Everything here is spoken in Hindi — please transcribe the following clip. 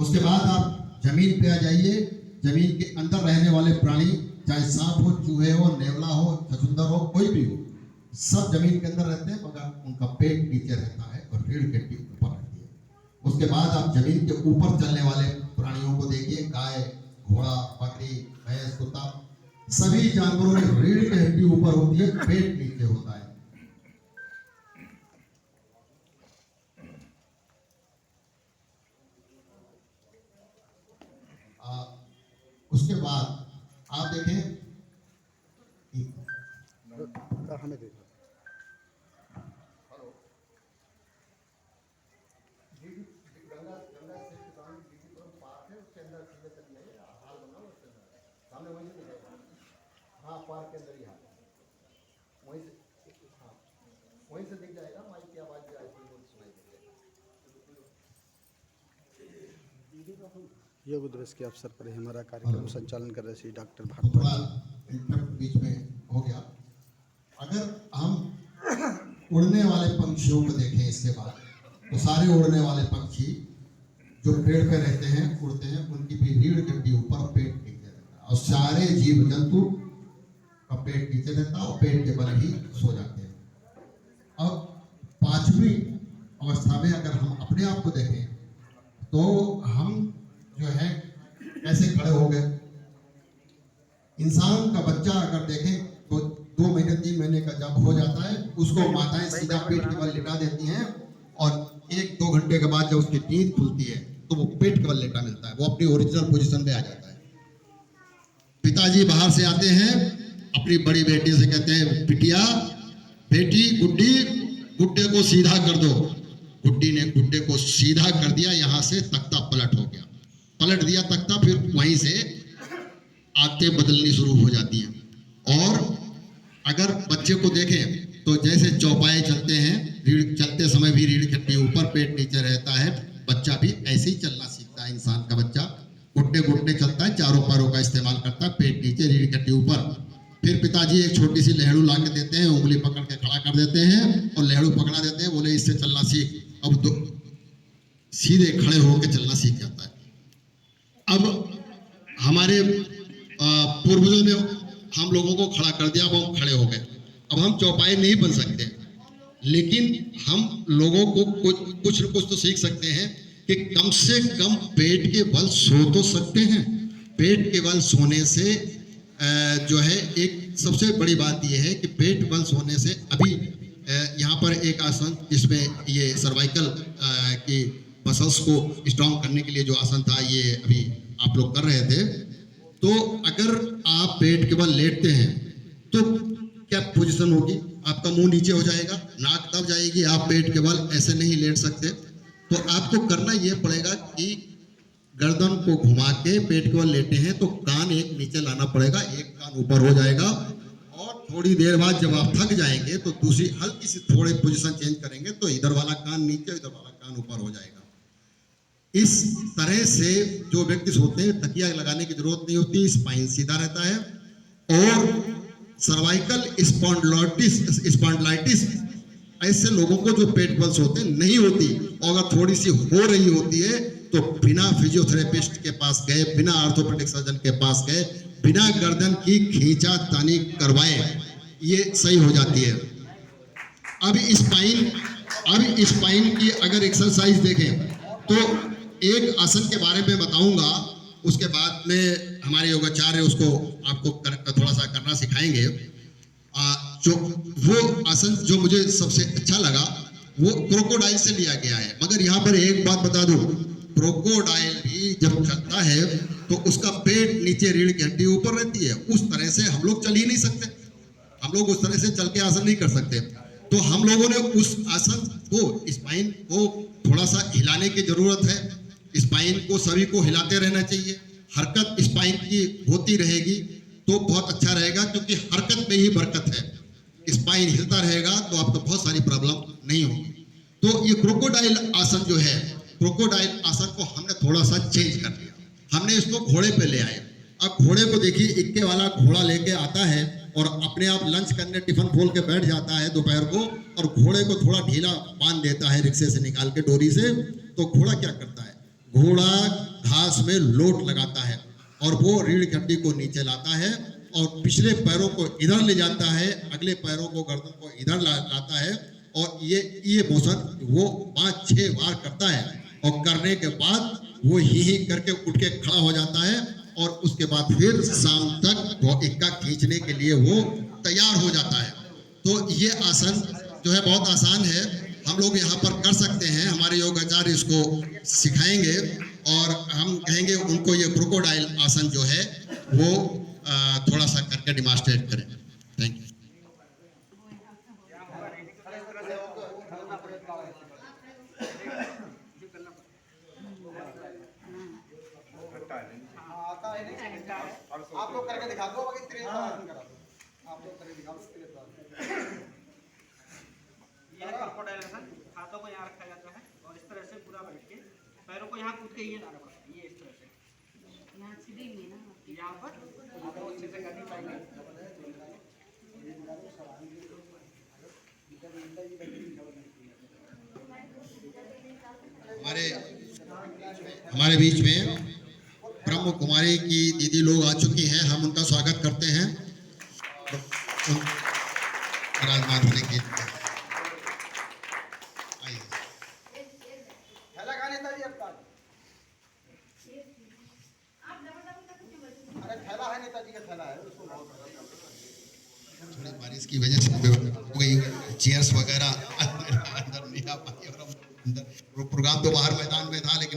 उसके बाद आप जमीन पे आ जाइए। जमीन के अंदर रहने वाले प्राणी, चाहे सांप हो, चूहे हो, नेवला हो, छछूंदर हो, कोई भी हो, सब जमीन के अंदर रहते हैं, मगर उनका पेट नीचे रहता है और रीढ़ की हड्डी ऊपर रहती है। उसके बाद आप जमीन के ऊपर चलने वाले प्राणियों को देखिए, गाय, घोड़ा, बकरी, भैंस, कुत्ता, सभी जानवरों में रीढ़ की हड्डी ऊपर होती है, पेट नीचे होता है। उसके बाद आप देखें, हमें देखो हाँ, पार्क के अंदर ही, हाँ, वहीं से, हाँ, वहीं से दिख जाएगा। माइक की आवाज भी आएगी, सुनाई देगी। योग दिवस के अवसर पर हमारा कार्यक्रम संचालन कर रहे श्री डॉक्टर थोड़ा भारद्वाज। इंटरप्ट बीच में हो गया। अगर हम उड़ने वाले पंछियों को देखें इसके बाद, तो सारे उड़ने वाले पंछी जो पेड़ पे रहते हैं, उड़ते हैं, उनकी भी रीढ़ की हड्डी ऊपर, पेट नीचे रहता है। और सारे जीव जंतु का पेट नीचे रहता है और पेट के बल ही सो जाते हैं। अब पांचवी अवस्था में अगर हम अपने आप को देखें, तो हम जो है कैसे खड़े हो गए। इंसान का बच्चा अगर देखें तो 2 महीने 3 महीने का जब हो जाता है, उसको माताएं सीधा पेट के बल लिटा देती हैं, और 1-2 घंटे के बाद जब उसकी नींद खुलती है तो वो पेट के बल लेटा मिलता है, वो अपनी ओरिजिनल पोजीशन पे आ जाता है। पिताजी बाहर से आते हैं, अपनी बड़ी बेटी से कहते हैं, बिटिया, बेटी, गुड्डी, गुड्डे को सीधा कर दो। गुड्डी ने गुड्डे को सीधा कर दिया, यहां से तख्ता पलट हो गया, पलट दिया तख्ता, फिर वहीं से आदतें बदलनी शुरू हो जाती हैं। और अगर बच्चे को देखें तो जैसे चौपाए चलते हैं, रीढ़ चलते समय भी रीढ़ की हड्डी ऊपर, पेट नीचे रहता है, बच्चा भी ऐसे ही चलना सीखता है। इंसान का बच्चा घुटने घुटने चलता है, चारों पैरों का इस्तेमाल करता है, पेट नीचे, रीढ़ की हड्डी ऊपर। फिर पिताजी एक छोटी सी लहड़ू ला के देते हैं, उंगली पकड़ के खड़ा कर देते हैं और लहड़ू पकड़ा देते हैं, बोले इससे चलना सीख। अब तो सीधे खड़े होकर चलना सीख जाता है। अब हमारे पूर्वजों ने हम लोगों को खड़ा कर दिया, अब हम खड़े हो गए। अब हम चौपाई नहीं बन सकते, लेकिन हम लोगों को कुछ न कुछ तो सीख सकते हैं कि कम से कम पेट के बल सो तो सकते हैं। पेट के बल सोने से जो है, एक सबसे बड़ी बात यह है कि पेट बल सोने से, अभी यहाँ पर एक आसन जिसमें ये सर्वाइकल की मसल्स को स्ट्रॉन्ग करने के लिए जो आसन था, ये अभी आप लोग कर रहे थे। तो अगर आप पेट के बल लेटते हैं तो क्या पोजीशन होगी, आपका मुंह नीचे हो जाएगा, नाक दब जाएगी, आप पेट के बल ऐसे नहीं लेट सकते। तो आपको करना ये पड़ेगा कि गर्दन को घुमा के पेट के बल लेटे हैं तो कान एक नीचे लाना पड़ेगा, एक कान ऊपर हो जाएगा, और थोड़ी देर बाद जब आप थक जाएंगे तो दूसरी हल्की सी थोड़े पोजीशन चेंज करेंगे तो इधर वाला कान नीचे, इधर वाला कान ऊपर हो जाएगा। इस तरह से जो व्यक्ति सोते हैं, तकिया लगाने की जरूरत नहीं होती, स्पाइन सीधा रहता है। और सर्वाइकल स्पॉन्डिलाइटिस ऐसे लोगों को जो पेट बल्स होते हैं नहीं होती, और अगर थोड़ी सी हो रही होती है तो बिना फिजियोथेरेपिस्ट के पास गए, बिना ऑर्थोपेडिक सर्जन के पास गए, बिना गर्दन की खींचातानी करवाए ये सही हो जाती है। अब स्पाइन की अगर एक्सरसाइज देखें तो एक आसन के बारे में बताऊंगा, उसके बाद में हमारे योगाचार्य उसको आपको थोड़ा सा करना सिखाएंगे। जो वो आसन जो मुझे सबसे अच्छा लगा वो क्रोकोडाइल से लिया गया है। मगर यहाँ पर एक बात बता दूं, क्रोकोडाइल भी जब चलता है तो उसका पेट नीचे, रीढ़ की हड्डी ऊपर रहती है। उस तरह से हम लोग चल ही नहीं सकते, हम लोग उस तरह से चल के आसन नहीं कर सकते। तो हम लोगों ने उस आसन को, स्पाइन को थोड़ा सा हिलाने की जरूरत है। स्पाइन को सभी को हिलाते रहना चाहिए, हरकत स्पाइन की होती रहेगी तो बहुत अच्छा रहेगा, क्योंकि हरकत में ही बरकत है। स्पाइन हिलता रहेगा तो आपको बहुत सारी प्रॉब्लम नहीं होगी। तो ये क्रोकोडाइल आसन जो है, क्रोकोडाइल आसन को हमने थोड़ा सा चेंज कर दिया, हमने इसको घोड़े पे ले आए। अब घोड़े को देखिए, इक्के वाला घोड़ा लेके आता है और अपने आप लंच करने टिफिन खोल के बैठ जाता है दोपहर को, और घोड़े को थोड़ा ढीला बांध देता है रिक्शे से निकाल के, डोरी से। तो घोड़ा क्या करता है, घोड़ा घास में लोट लगाता है और वो रीढ़ की हड्डी को नीचे लाता है और पिछले पैरों को इधर ले जाता है, अगले पैरों को गर्दन को इधर लाता है और ये मोशन वो 5-6 बार करता है और करने के बाद वो ही करके उठ के खड़ा हो जाता है और उसके बाद फिर शाम तक वो इक्का खींचने के लिए वो तैयार हो जाता है। तो ये आसन जो है बहुत आसान है, हम लोग यहाँ पर कर सकते हैं। हमारे योगाचार्य इसको सिखाएंगे और हम कहेंगे उनको ये क्रोकोडाइल आसन जो है वो थोड़ा सा करके डिमॉन्स्ट्रेट करें। Thank you. आप लोग करके दिखा दो, बाकी त्रिनेत्र करा दो। आप लोग करके दिखा दो त्रिनेत्र। ये क्रोकोडाइल आसन, हाथों को यहाँ रखा जाता है और इस तरह से पूरा बैठ के पैरों को यहाँ कूद के ये ना रखा, ये इस तरह से यहाँ सीधी ना यहाँ पर हाथों को अच्छे से करनी चाहिए। हमारे बीच में ब्रह्म कुमारी की दीदी लोग आ चुकी हैं, हम उनका स्वागत करते हैं विराजमान होने के लिए। थैला कहाँ नेताजी आपका? अरे थैला है, नेताजी का थैला है, उसको थोड़ी बारिश की वजह से हो गई, चेयर्स वगैरह अंदर नहीं आ पाई और अंदर प्रोग्राम तो बाहर मैदान में था लेकिन